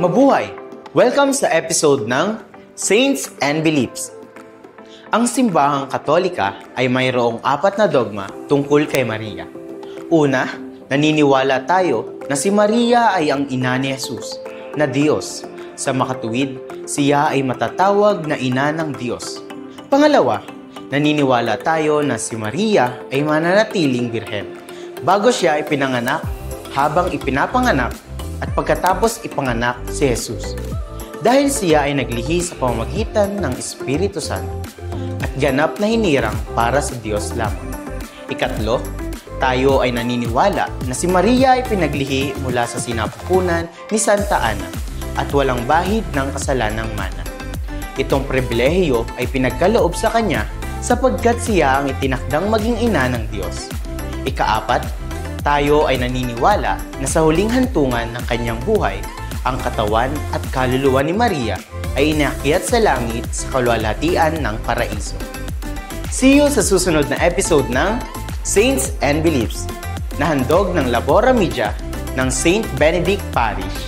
Mabuhay! Welcome sa episode ng Saints and Beliefs. Ang simbahang Katolika ay mayroong 4 na dogma tungkol kay Maria. Una, naniniwala tayo na si Maria ay ang ina ni Jesus, na Diyos. Sa makatuwid, siya ay matatawag na ina ng Diyos. Pangalawa, naniniwala tayo na si Maria ay mananatiling birhen bago siya ipinanganak, habang ipinapanganak, at pagkatapos ipanganak si Jesus. Dahil siya ay naglihi sa pamamagitan ng Espiritu Santo at ganap na hinirang para sa Diyos lamang. Ikatlo, tayo ay naniniwala na si Maria ay pinaglihi mula sa sinapupunan ni Santa Ana at walang bahid ng kasalanang mana. Itong pribilehiyo ay pinagkaloob sa kanya sapagkat siya ang itinakdang maging ina ng Diyos. Ika-4, tayo ay naniniwala na sa huling hantungan ng kanyang buhay, ang katawan at kaluluwa ni Maria ay inaakyat sa langit sa kaluwalhatian ng paraiso. See you sa susunod na episode ng Saints and Beliefs, na handog ng Labora Media ng St. Benedict Parish.